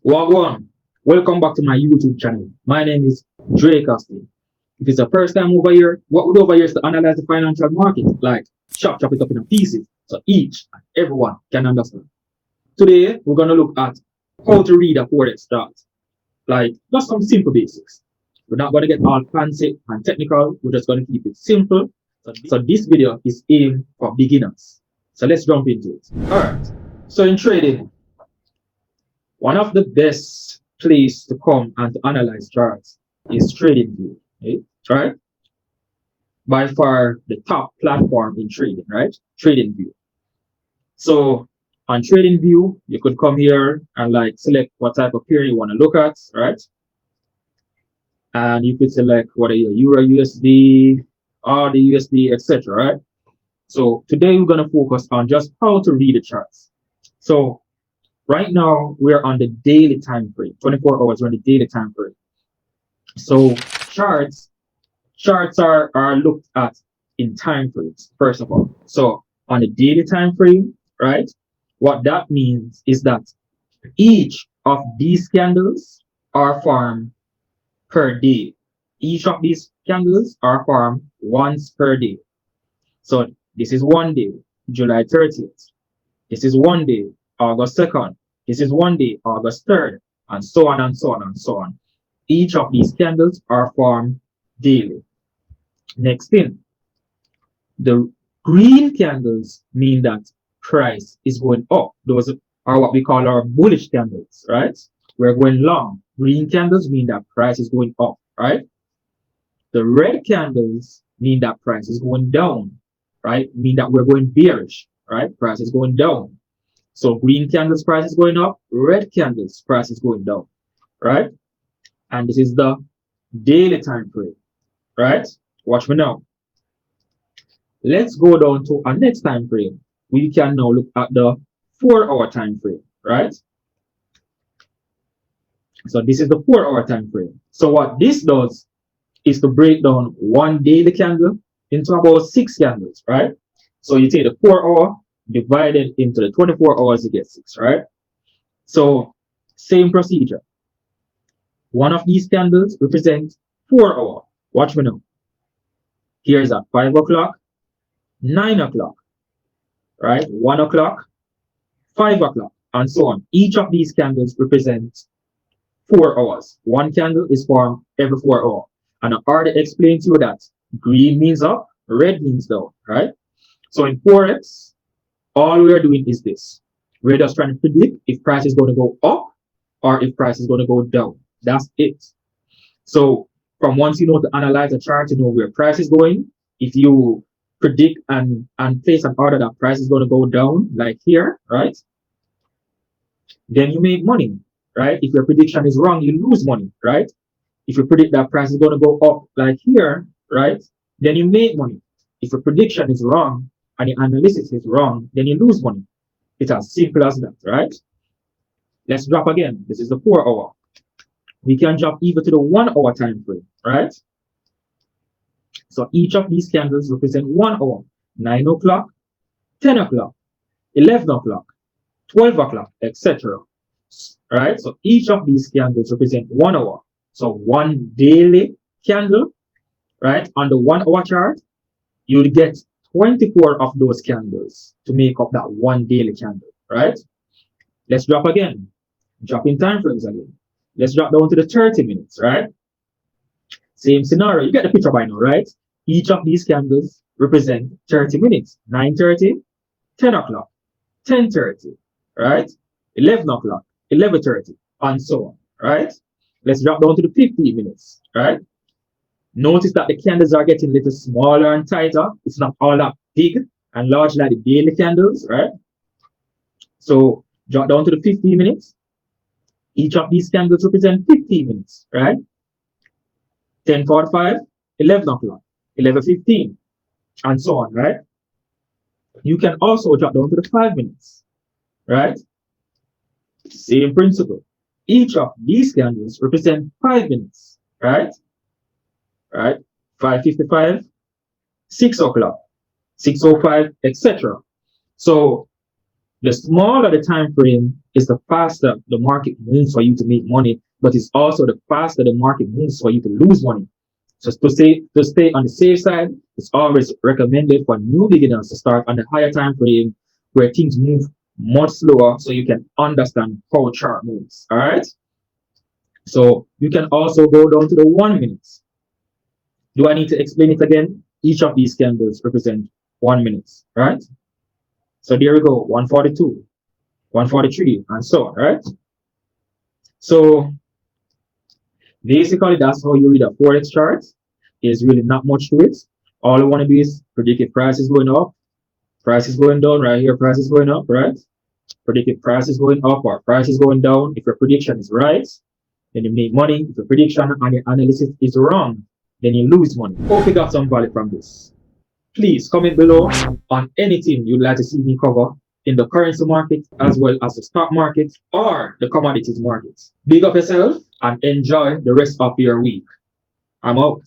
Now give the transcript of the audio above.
Wagwan, welcome back to my YouTube channel. My name is Dreycosting. If it's the first time over here, what we do over here is to analyze the financial market, like chop it up in pieces, so each and everyone can understand. Today, we're gonna look at how to read a Forex chart, like just some simple basics. We're not gonna get all fancy and technical. We're just gonna keep it simple. So this video is aimed for beginners. So let's jump into it. All right. So in trading, one of the best place to come and to analyze charts is TradingView. Okay? Right? By far the top platform in trading, right? TradingView. So on TradingView, you could come here and like select what type of pair you want to look at, right? And you could select what are your Euro USD, RD USD, etc. Right? So today we're gonna focus on just how to read the charts. So right now we're on the daily time frame, 24 hours on the daily time frame. So charts are looked at in time frames, first of all. So on the daily time frame, right? What that means is that each of these candles are formed per day. Each of these candles are formed once per day. So this is one day, July 30th. This is one day, August 2nd. This is one day, August 3rd, and so on and so on and so on. Each of these candles are formed daily. Next thing, the green candles mean that price is going up. Those are what we call our bullish candles, right? We're going long. Green candles mean that price is going up, right? The red candles mean that price is going down, right? Mean that we're going bearish, right? Price is going down. So green candles price is going up, red candles price is going down, right? And this is the daily time frame, right? Watch me now. Let's go down to our next time frame. We can now look at the 4-hour time frame, right? So this is the 4-hour time frame. So what this does is to break down one daily candle into about 6 candles, right? So you take the 4-hour, divide it into the 24 hours, you get 6, right? So same procedure. One of these candles represents 4 hours. Watch me now. Here's at 5 o'clock, 9 o'clock, right? 1 o'clock, 5 o'clock, and so on. Each of these candles represents 4 hours. One candle is formed every 4 hours. And I already explained to you that green means up, red means down, right? So in Forex, all we are doing is this. We're just trying to predict if price is going to go up or if price is going to go down. That's it. So from once you know to analyze a chart, you know where price is going. If you predict and place an order that price is going to go down, like here, right? Then you make money, right? If your prediction is wrong, you lose money, right? If you predict that price is going to go up, like here, right? Then you make money. If your prediction is wrong and your analysis is wrong, then you lose money. It's as simple as that, right? Let's drop again. This is the 4-hour. We can drop even to the 1-hour time frame, right? So each of these candles represent 1 hour, 9 o'clock, 10 o'clock, 11 o'clock, 12 o'clock, etc. Right? So each of these candles represent 1 hour. So one daily candle, right? On the 1-hour chart, you'll get 24 of those candles to make up that one daily candle, right? Let's drop again. Drop in time frames again. Let's drop down to the 30 minutes, right? Same scenario. You get the picture by now, right? Each of these candles represent 30 minutes. 9:30, 10 o'clock, 10:30, right? 11 o'clock, 11:30, and so on, right? Let's drop down to the 15 minutes, right? Notice that the candles are getting a little smaller and tighter. It's not all that big and large like the daily candles, right? So drop down to the 15 minutes. Each of these candles represent 15 minutes, right? 10:45, 11 o'clock, 11:15, and so on, right? You can also drop down to the 5 minutes, right? Same principle. Each of these candles represent 5 minutes, right? Right? 5:55, 6 o'clock, 6:05, etc. So The smaller the time frame is, the faster the market moves for you to make money, but it's also the faster the market moves for you to lose money. So to stay on the safe side, it's always recommended for new beginners to start on the higher time frame where things move much slower so you can understand how chart moves. All right. So you can also go down to the 1 minute. Do I need to explain it again? Each of these candles represent 1 minute, right? So there we go, 142, 143, and so on, right? So basically, that's how you read a Forex chart. There's really not much to it. All you want to do is predict if price is going up, price is going down, right here, price is going up, right? Predict if price is going up or price is going down. If your prediction is right, then you make money. If your prediction and your analysis is wrong, then you lose money. Hope you got some value from this. Please comment below on anything you'd like to see me cover in the currency market as well as the stock market or the commodities market. Big up yourself and enjoy the rest of your week. I'm out.